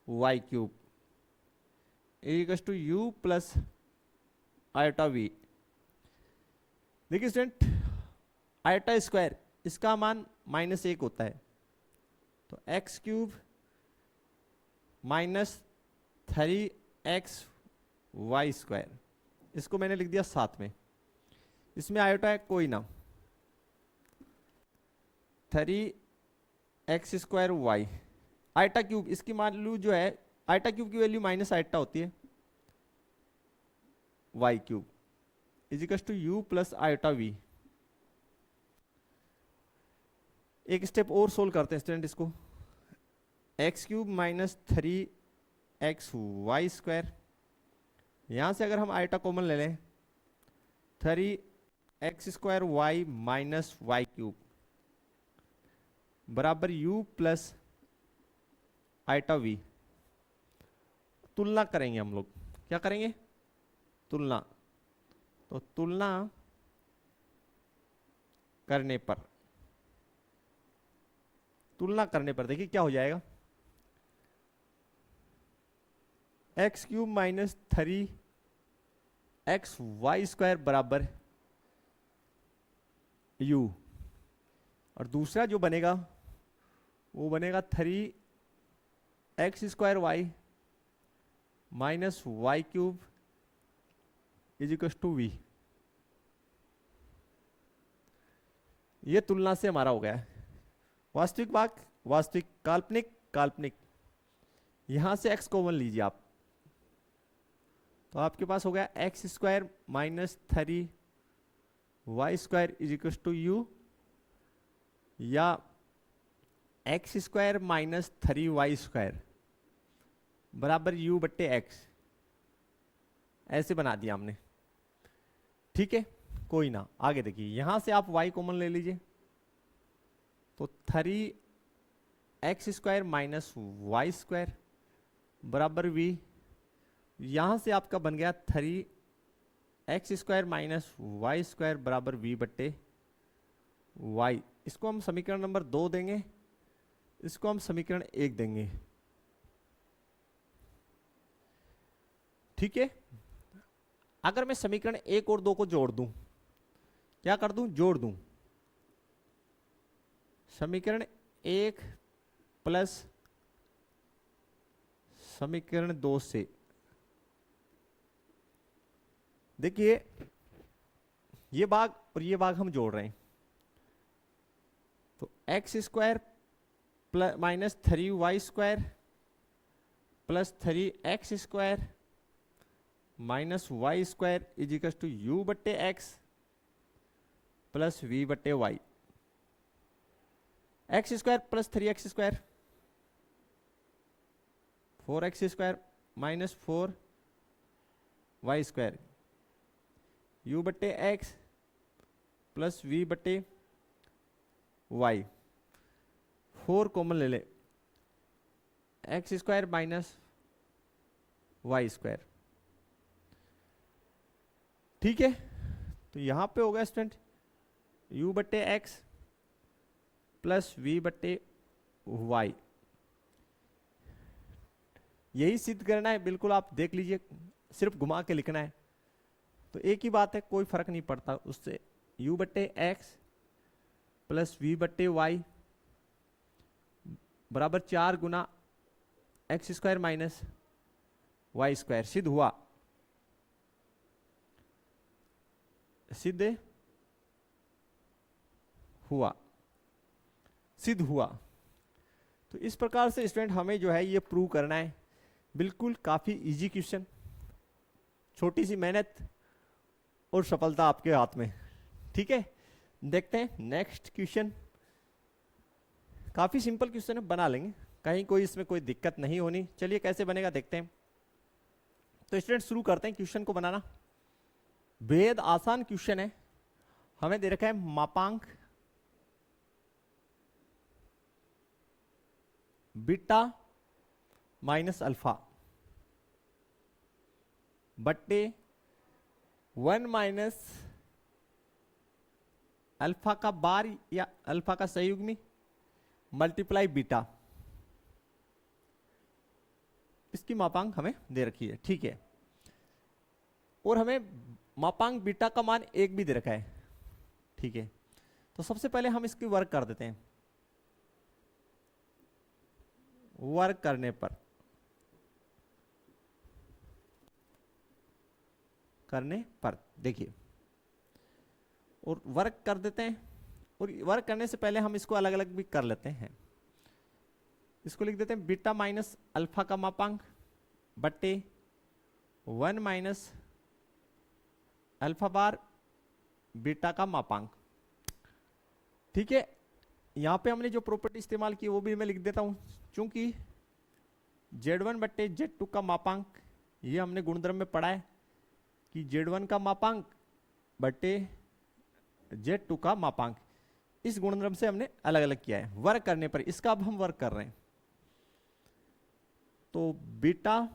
y cube equals to u plus iota v। देखिए स्टूडेंट, आयोटा स्क्वायर इसका मान -1 होता है, तो एक्स क्यूब माइनस 3xy², इसको मैंने लिख दिया साथ में। इसमें आयोटा है कोई ना, 3x² y आयोटा क्यूब, इसकी वैल्यू जो है आयोटा क्यूब की वैल्यू माइनस आयोटा होती है, y cube equals to u plus iota v। एक स्टेप और सोल्व करते हैं स्टूडेंट इसको। एक्स क्यूब माइनस 3xy², यहां से अगर हम आयोटा कॉमन ले लें 3x² y minus y cube बराबर u प्लस आयोटा v। तुलना करेंगे हम लोग, क्या करेंगे? तुलना। तो तुलना करने पर देखिए क्या हो जाएगा। एक्स क्यूब माइनस 3xy² बराबर u, और दूसरा जो बनेगा वो बनेगा 3x² y minus y cube equals to v। ये तुलना से हमारा हो गया है वास्तविक भाग वास्तविक, काल्पनिक काल्पनिक। यहां से x कॉमन लीजिए आप, तो आपके पास हो गया x² minus 3y² इजिकल्स to u, या x² माइनस 3y² बराबर u बट्टे x, ऐसे बना दिया हमने। ठीक है, कोई ना, आगे देखिए यहां से आप y कॉमन ले लीजिए, तो 3x² माइनस y² बराबर v। यहां से आपका बन गया 3x² माइनस y² बराबर v बट्टे y। इसको हम समीकरण नंबर 2 देंगे, इसको हम समीकरण 1 देंगे। ठीक है, अगर मैं समीकरण 1 और 2 को जोड़ दूं, क्या कर दूं? जोड़ दूं। समीकरण 1 प्लस समीकरण 2 से देखिए ये भाग और ये भाग हम जोड़ रहे हैं, तो x square plus minus 3y square plus 3x square minus y square is equal to u बट्टे एक्स प्लस वी बट्टे y. X square plus 3x square 4x square minus 4y square u बट्टे एक्स प्लस वी बट्टे वाई। 4 कॉमन ले ले, x square minus y square. ठीक है, तो यहां पे होगा स्टूडेंट u बट्टे एक्स प्लस वी बट्टे वाई। यही सिद्ध करना है, बिल्कुल आप देख लीजिए, सिर्फ घुमा के लिखना है तो एक ही बात है, कोई फर्क नहीं पड़ता उससे। u बट्टे एक्स प्लस वी बट्टे वाई बराबर 4 गुना x square minus y square. सिद्ध हुआ, सिद्ध हुआ, सिद्ध हुआ। तो इस प्रकार से स्टूडेंट हमें जो है ये प्रूव करना है। बिल्कुल काफी इजी क्वेश्चन, छोटी सी मेहनत और सफलता आपके हाथ में। ठीक है, देखते हैं नेक्स्ट क्वेश्चन। काफी सिंपल क्वेश्चन है, बना लेंगे, कहीं कोई इसमें कोई दिक्कत नहीं होनी। चलिए कैसे बनेगा देखते हैं। तो स्टूडेंट शुरू करते हैं क्वेश्चन को बनाना। बेहद आसान क्वेश्चन है। हमें दे रखा है मापांक बीटा माइनस अल्फा बट्टे 1 माइनस अल्फा का बार या अल्फा का संयुग्मी मल्टीप्लाई बीटा। इसकी मापांक हमें दे रखी है। ठीक है, और हमें मापांक बीटा का मान 1 भी दे रखा है। ठीक है, तो सबसे पहले हम इसकी वर्क कर देते हैं। वर्क करने पर देखिए, और वर्क कर देते हैं। और वर्क करने से पहले हम इसको अलग अलग भी कर लेते हैं। इसको लिख देते हैं बीटा माइनस अल्फा का मापांक बट्टे 1 माइनस अल्फा बार बीटा का मापांक। ठीक है, यहां पे हमने जो प्रॉपर्टी इस्तेमाल की वो भी मैं लिख देता हूं। चूंकि Z1 बट्टे Z2 का मापांक, ये हमने गुणधर्म में पढ़ा है कि Z1 का मापांक बट्टे Z2 का मापांक, इस गुणधर्म से हमने अलग अलग किया है। वर्क करने पर इसका अब हम वर्क कर रहे हैं, तो बीटा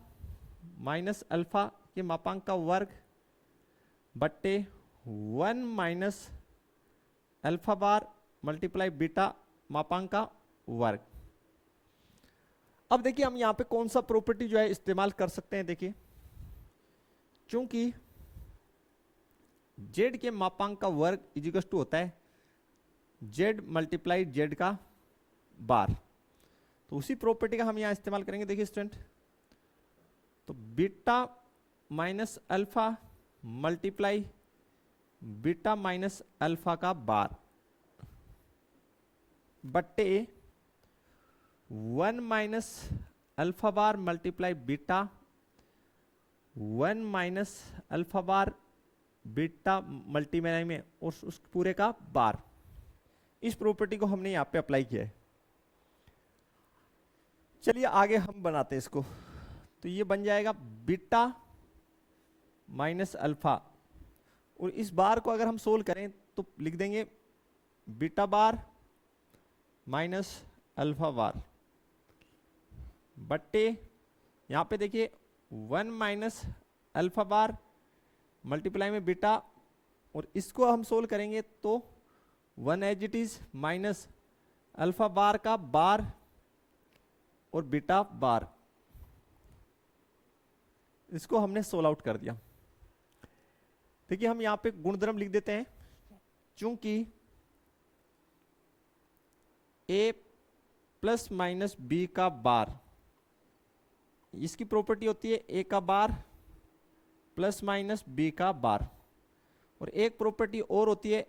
माइनस अल्फा के मापांक का वर्ग बट्टे 1 minus alpha bar multiply beta मापांक का वर्ग। अब देखिए हम यहां पे कौन सा प्रॉपर्टी जो है इस्तेमाल कर सकते हैं। देखिए, चूंकि z के मापांक का वर्ग इजिकल टू होता है z मल्टीप्लाई z का बार, तो उसी प्रॉपर्टी का हम यहां इस्तेमाल करेंगे। देखिए स्टूडेंट, तो beta minus alpha multiply beta minus alpha का बार बट्टे 1 minus alpha bar multiply beta 1 minus alpha bar beta multiply में और उस पूरे का बार। इस प्रॉपर्टी को हमने यहां पे अप्लाई किया है। चलिए आगे हम बनाते हैं इसको। तो ये बन जाएगा बीटा माइनस अल्फा, और इस बार को अगर हम सोल्व करें तो लिख देंगे beta bar minus alpha bar बट्टे, यहां पे देखिए 1 माइनस अल्फा बार मल्टीप्लाई में बीटा, और इसको हम सोल्व करेंगे तो 1 as it is minus alpha bar का बार और बीटा बार। इसको हमने सोल्व आउट कर दिया। देखिए हम यहां पे गुणधर्म लिख देते हैं। चूंकि a प्लस माइनस बी का बार इसकी प्रॉपर्टी होती है ए का बार प्लस माइनस बी का बार, और एक प्रॉपर्टी और होती है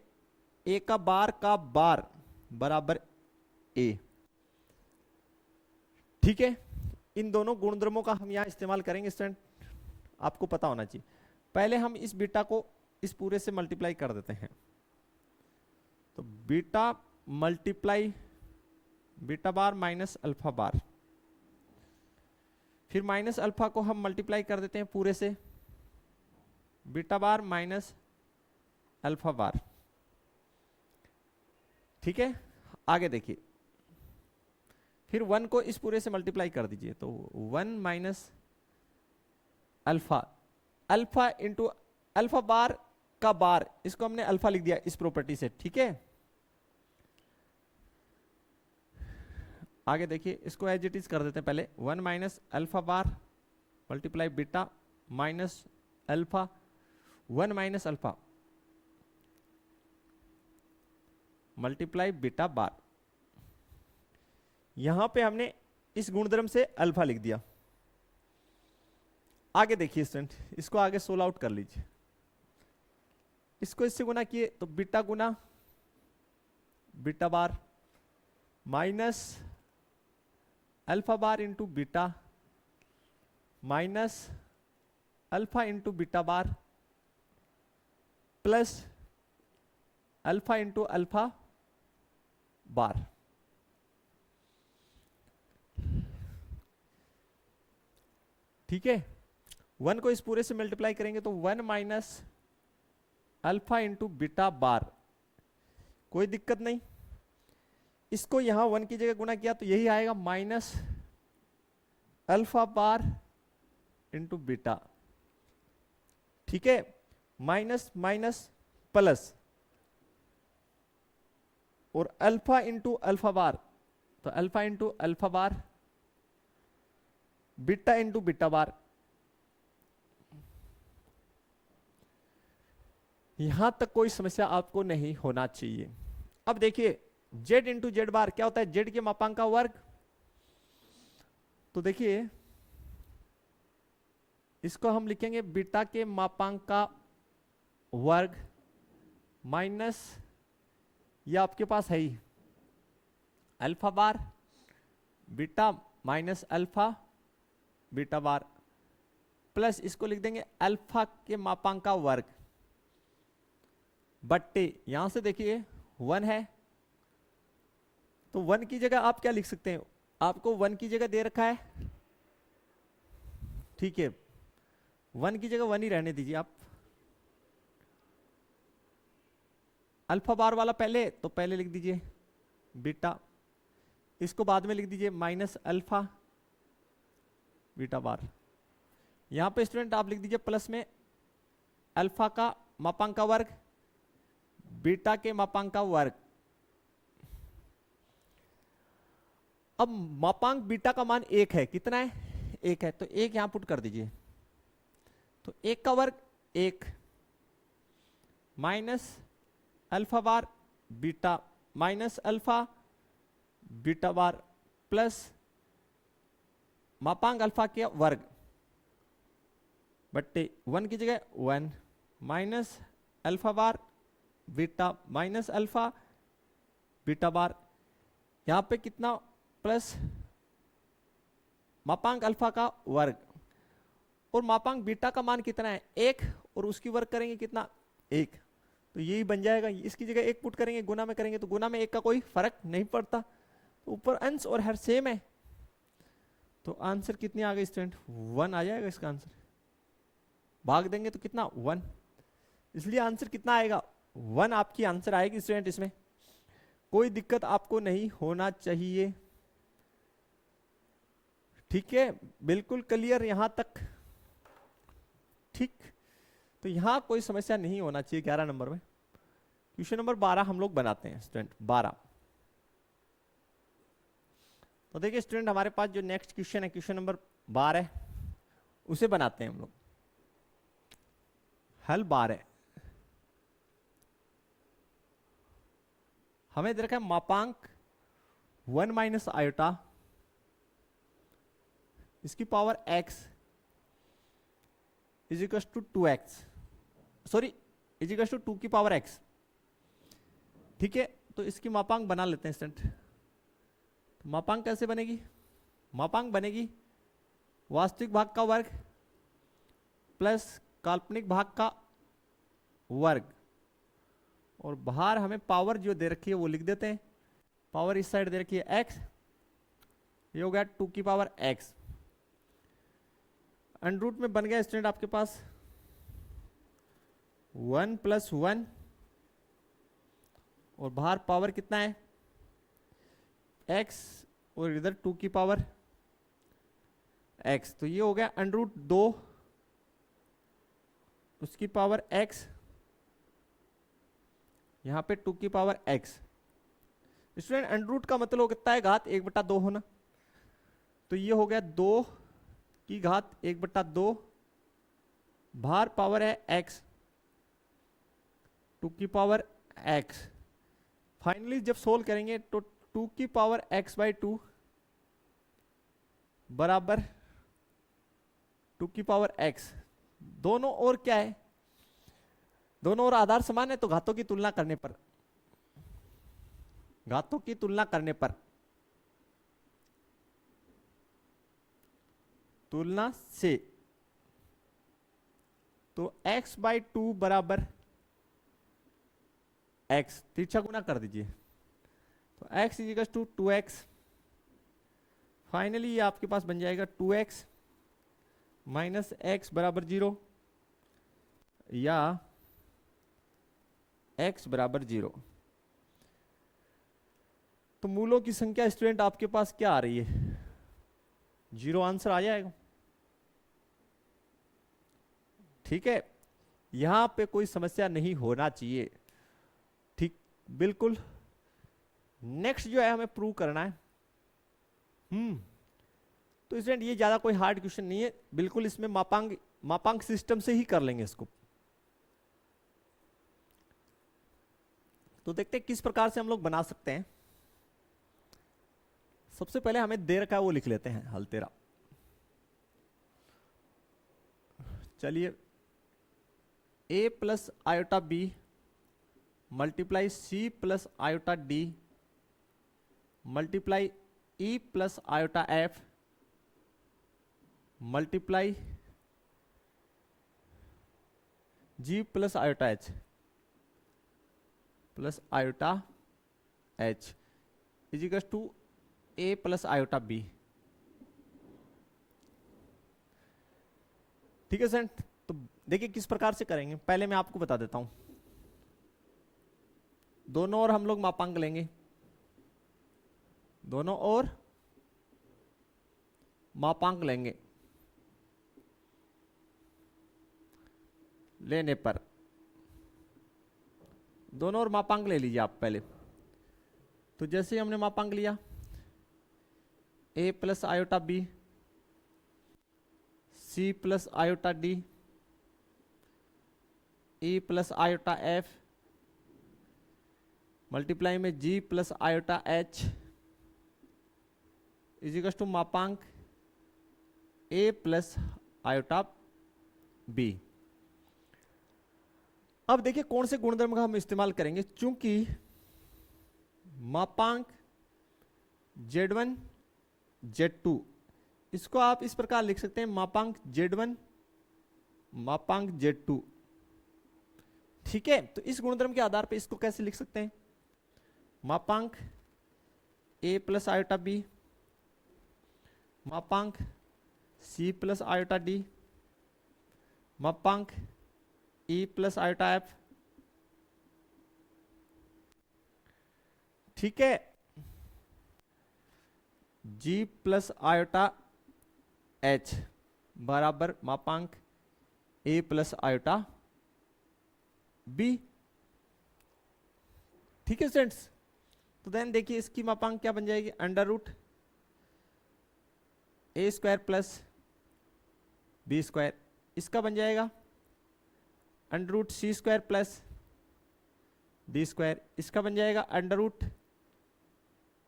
ए का बार बराबर ए। ठीक है, इन दोनों गुणधर्मों का हम यहां इस्तेमाल करेंगे स्टूडेंट, आपको पता होना चाहिए। पहले हम इस बीटा को इस पूरे से मल्टीप्लाई कर देते हैं, तो beta multiply beta bar minus alpha बार, फिर माइनस अल्फा को हम मल्टीप्लाई कर देते हैं पूरे से, beta bar minus alpha bar. ठीक है, आगे देखिए, फिर 1 को इस पूरे से मल्टीप्लाई कर दीजिए, तो 1 minus alpha, alpha into alpha bar का बार, इसको हमने अल्फा लिख दिया इस प्रॉपर्टी से। ठीक है, आगे देखिए, इसको एज इट इज कर देते हैं पहले, 1 minus alpha bar multiply beta minus alpha, 1 minus alpha multiply beta bar. यहां पे हमने इस गुणधर्म से अल्फा लिख दिया। आगे देखिए स्टूडेंट, इसको आगे सोल्व आउट कर लीजिए, इसको इससे गुना किए तो बीटा गुना beta bar minus alpha bar into beta minus alpha into beta bar plus alpha into alpha bar. ठीक है, 1 को इस पूरे से मल्टीप्लाई करेंगे तो 1 माइनस अल्फा इंटू बीटा बार, कोई दिक्कत नहीं। इसको यहां 1 की जगह गुना किया तो यही आएगा minus alpha bar into beta. ठीक है, माइनस माइनस प्लस, और अल्फा इंटू अल्फा बार, तो alpha into alpha bar, beta into beta bar. यहां तक कोई समस्या आपको नहीं होना चाहिए। अब देखिए, z इंटू जेड बार क्या होता है, z के मापांक का वर्ग। तो देखिए, इसको हम लिखेंगे बीटा के मापांक का वर्ग माइनस, ये आपके पास है ही alpha bar beta minus alpha beta bar, plus इसको लिख देंगे अल्फा के मापांक का वर्ग बट्टे, यहां से देखिए 1 है, तो 1 की जगह आप क्या लिख सकते हैं, आपको 1 की जगह दे रखा है। ठीक है, 1 की जगह 1 ही रहने दीजिए आप। अल्फा बार वाला पहले, तो पहले लिख दीजिए बीटा, इसको बाद में लिख दीजिए माइनस अल्फा बीटा बार। यहां पे स्टूडेंट आप लिख दीजिए प्लस में अल्फा का मापांक का वर्ग बीटा के मापांक का वर्ग। अब मापांक बीटा का मान 1 है, कितना है, 1 है, तो 1 यहां पुट कर दीजिए, तो 1 का वर्ग 1 minus alpha bar beta minus alpha beta bar plus मापांक अल्फा के वर्ग बट्टे 1 की जगह 1 minus alpha bar beta minus alpha beta bar, यहां पे कितना प्लस मापांक अल्फा का वर्ग, और मापांक बीटा का मान कितना है 1, और उसकी वर्ग करेंगे कितना 1, तो यही बन जाएगा। इसकी जगह 1 पुट करेंगे, गुना में करेंगे तो गुना में 1 का कोई फर्क नहीं पड़ता, तो ऊपर अंश और हर सेम है, तो आंसर कितनी आ गई स्टूडेंट, 1 आ जाएगा इसका आंसर। भाग देंगे तो कितना 1, इसलिए आंसर कितना आएगा 1 आपकी आंसर आएगी स्टूडेंट। इसमें कोई दिक्कत आपको नहीं होना चाहिए। ठीक है, बिल्कुल क्लियर यहां तक। ठीक, तो यहां कोई समस्या नहीं होना चाहिए 11 नंबर में। क्वेश्चन नंबर 12 हम लोग बनाते हैं स्टूडेंट, 12। तो देखिए स्टूडेंट, हमारे पास जो नेक्स्ट क्वेश्चन है, क्वेश्चन नंबर 12 है, उसे बनाते हैं हम लोग। हल 12 हमें दे रखा है मापांक 1 माइनस आयोटा इसकी power x is equal to 2x, sorry is equal to 2 की पावर x। ठीक है, तो इसकी मापांक बना लेते हैं स्टूडेंट। तो मापांक कैसे बनेगी? मापांक बनेगी वास्तविक भाग का वर्ग प्लस काल्पनिक भाग का वर्ग, और बाहर हमें पावर जो दे रखी है वो लिख देते हैं। पावर इस साइड दे रखी है x, ये हो गया 2 की पावर x। अंडर रूट में बन गया स्टूडेंट आपके पास 1 + 1, और बाहर पावर कितना है x, और इधर 2 की पावर x, तो ये हो गया अंडर रूट 2 उसकी पावर x, यहां पे 2 की power x। Student under root का मतलब हो कितना है, घात 1/2 होना, तो ये हो गया 2 की घात 1/2, बाहर पावर है x, 2 की पावर x। फाइनली जब सोल्व करेंगे तो 2 की पावर x/2 बराबर 2 की पावर x। दोनों ओर क्या है, दोनों ओर आधार समान है, तो घातों की तुलना करने पर, घातों की तुलना करने पर, तुलना से, तो x/2 बराबर x, तिरछा गुना कर दीजिए, तो x is equal to 2x। Finally ये आपके पास बन जाएगा 2x माइनस x बराबर 0, या x बराबर 0। तो मूलों की संख्या स्टूडेंट आपके पास क्या आ रही है, 0 आंसर आ जाएगा। ठीक है, यहां पे कोई समस्या नहीं होना चाहिए। ठीक, बिल्कुल। नेक्स्ट जो है हमें प्रूव करना है। तो स्टूडेंट ये ज्यादा कोई हार्ड क्वेश्चन नहीं है, बिल्कुल इसमें मापांक सिस्टम से ही कर लेंगे इसको। तो देखते हैं किस प्रकार से हम लोग बना सकते हैं। सबसे पहले हमें दे रखा है वो लिख लेते हैं, हल तेरा। चलिए, a plus iota b multiply c plus iota d multiply e plus iota f multiply g plus iota h plus iota h is equal to a plus iota b। ठीक है सर, तो देखिए किस प्रकार से करेंगे। पहले मैं आपको बता देता हूं, दोनों ओर हम लोग मापांक लेंगे, दोनों ओर मापांक लेंगे, लेने पर दोनों ओर मापांक ले लीजिए आप पहले। तो जैसे ही हमने मापांक लिया, a plus iota b, c plus iota d, e plus iota f multiply में g plus iota h is equal to मापांक a प्लस आयोटा b। अब देखिए कौन से गुणधर्म का हम इस्तेमाल करेंगे। चूंकि मापांक z1 z2, इसको आप इस प्रकार लिख सकते हैं, मापांक z1 मापांक z2। ठीक है, तो इस गुणधर्म के आधार पर इसको कैसे लिख सकते हैं, मापांक a प्लस आयोटा b मापांक c प्लस आयोटा d मापांक e प्लस आयोटा f। ठीक है, g प्लस आयोटा h बराबर मापांक a प्लस आयोटा b। ठीक है स्टूडेंट्स, तो देन देखिए इसकी मापांक क्या बन जाएगी, under root a square plus b square, इसका बन जाएगा under root c square plus d square, इसका बन जाएगा under root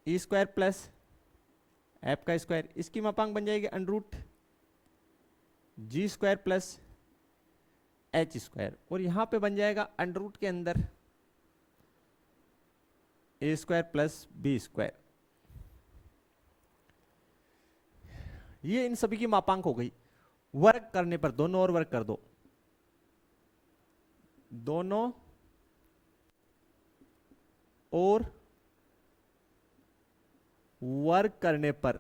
e square plus f का स्क्वायर, इसकी मापांक बन जाएगी under root g square plus H square, और यहां पे बन जाएगा अंडर रूट के अंदर a square plus B square. ये इन सभी की मापांक हो गई। वर्क करने पर दोनों और वर्क कर दो, दोनों और वर्क करने पर,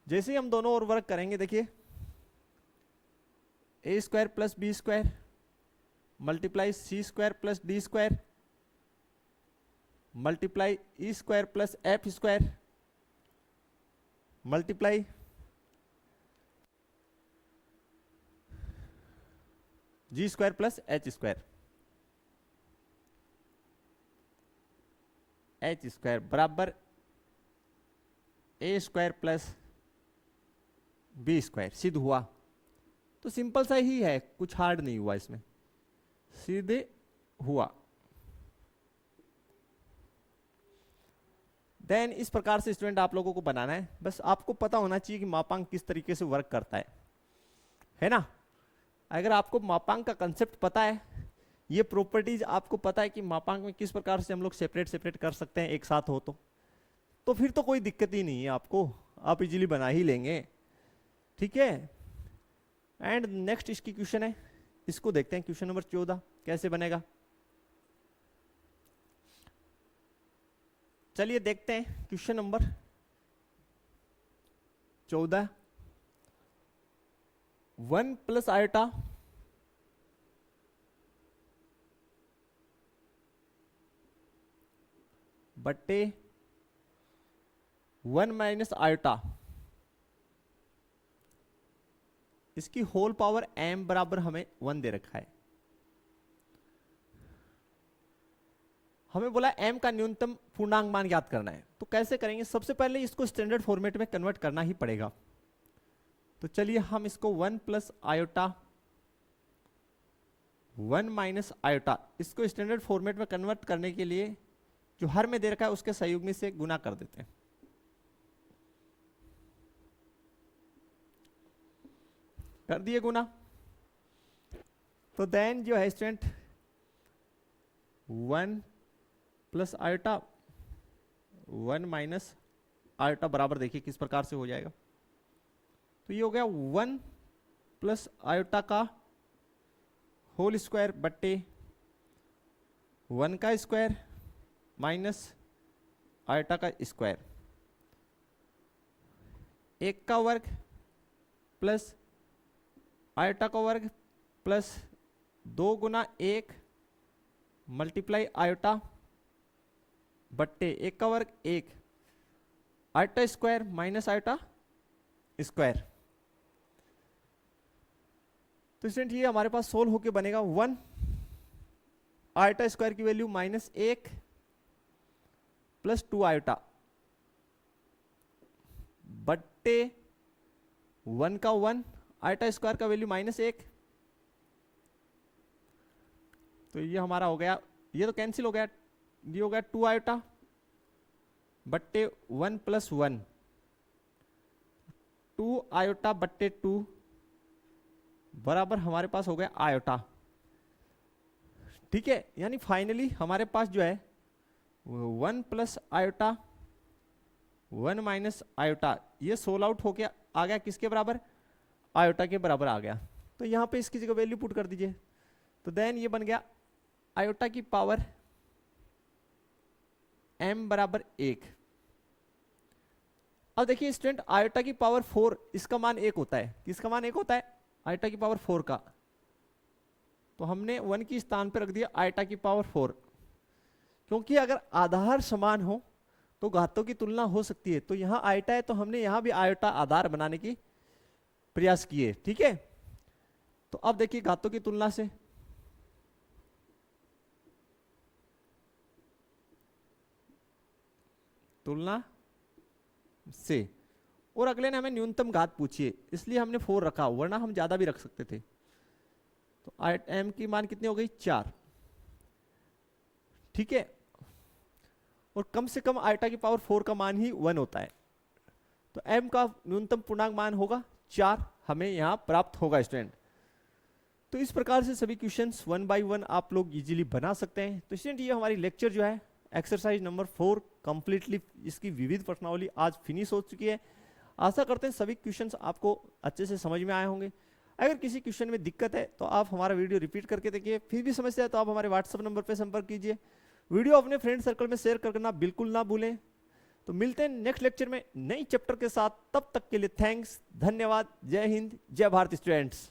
जैसे ही हम दोनों और वर्क करेंगे, देखिए A square plus B square multiply C square plus D square multiply E square plus F square multiply G square plus H square, H square बराबर A square plus B square. सिद्ध हुआ? तो सिंपल सा ही है, कुछ हार्ड नहीं हुआ इसमें, सीधे हुआ। देन इस प्रकार से स्टूडेंट आप लोगों को बनाना है, बस आपको पता होना चाहिए कि मापांक किस तरीके से वर्क करता है ना। अगर आपको मापांक का कंसेप्ट पता है, ये प्रॉपर्टीज आपको पता है कि मापांक में किस प्रकार से हम लोग सेपरेट कर सकते हैं एक साथ हो, तो फिर तो कोई दिक्कत ही नहीं है आपको, आप इजीली बना ही लेंगे। ठीक है, एंड नेक्स्ट इसकी क्वेश्चन है, इसको देखते हैं। क्वेश्चन नंबर 14 कैसे बनेगा, चलिए देखते हैं। क्वेश्चन नंबर 14, 1 प्लस आयोटा बट्टे 1 माइनस आयोटा, इसकी होल पावर m बराबर हमें 1 दे रखा है। हमें बोला m का न्यूनतम पूर्णांक मान ज्ञात करना है, तो कैसे करेंगे? सबसे पहले इसको स्टैंडर्ड फॉर्मेट में कन्वर्ट करना ही पड़ेगा। तो चलिए हम इसको 1 प्लस आयोटा 1 माइनस आयोटा, इसको स्टैंडर्ड फॉर्मेट में कन्वर्ट करने के लिए जो हर में दे रखा है उसके संयुग्मी से गुना कर देते हैं। कर दिए गुना, तो देन जो है student 1 plus iota 1 minus iota बराबर, देखिए किस प्रकार से हो जाएगा। तो ये हो गया 1 प्लस आयोटा का होल स्क्वायर बट्टे 1 का स्क्वायर माइनस आयोटा का स्क्वायर, 1 का वर्ग प्लस आयोटा का वर्ग प्लस 2 गुना 1 मल्टीप्लाई आयोटा बट्टे 1 का वर्ग 1 iota square minus iota square. तो स्टूडेंट ये हमारे पास सोल्व होके बनेगा 1 आयोटा स्क्वायर की वैल्यू माइनस 1 प्लस 2 आयोटा बट्टे 1 का 1 आयोटा स्क्वायर का वैल्यू माइनस 1। तो ये हमारा हो गया, ये तो कैंसिल हो गया, ये हो गया 2 आयोटा बट्टे 1 प्लस 1, 2 आयोटा बट्टे 2 बराबर हमारे पास हो गया आयोटा। ठीक है, यानी फाइनली हमारे पास जो है 1 प्लस आयोटा 1 माइनस आयोटा, ये सोल आउट होके आ गया किसके बराबर? आयोटा के बराबर आ गया। तो यहां पे इसकी जगह वैल्यू पुट कर दीजिए, तो देन ये बन गया आयोटा की पावर m बराबर 1। अब देखिए स्टूडेंट, आयोटा की पावर 4, इसका मान 1 होता है। किसका मान 1 होता है? आयोटा की पावर 4 का। तो हमने 1 की स्थान पर रख दिया आयोटा की पावर 4, क्योंकि अगर आधार समान हो तो घातों की तुलना हो सकती है। तो यहां आयोटा है तो हमने यहां भी आयोटा आधार बनाने की प्रयास किए। ठीक है, तो अब देखिए घातों की तुलना से, और अगले ने हमें न्यूनतम घात पूछी है, इसलिए हमने 4 रखा, वरना हम ज्यादा भी रख सकते थे। तो m की मान कितनी हो गई? 4। ठीक है, और कम से कम आयोटा की पावर 4 का मान ही 1 होता है। तो m का न्यूनतम पूर्णांक मान होगा 4, हमें यहाँ प्राप्त होगा स्टूडेंट। तो इस प्रकार से सभी क्वेश्चंस 1 बाय 1 आप लोग इजीली बना सकते हैं। तो स्टूडेंट ये हमारी लेक्चर जो है एक्सरसाइज नंबर 4 कंप्लीटली इसकी विविध प्रश्नावली आज फिनिश हो चुकी है। आशा करते हैं सभी क्वेश्चंस आपको अच्छे से समझ में आए होंगे। अगर किसी क्वेश्चन में दिक्कत है तो आप हमारा वीडियो रिपीट करके देखिए, फिर भी समस्या है तो आप हमारे व्हाट्सएप नंबर पर संपर्क कीजिए। वीडियो अपने फ्रेंड सर्कल में शेयर करना बिल्कुल ना भूलें। तो मिलते हैं नेक्स्ट लेक्चर में नई चैप्टर के साथ, तब तक के लिए थैंक्स, धन्यवाद, जय हिंद, जय भारत स्टूडेंट्स।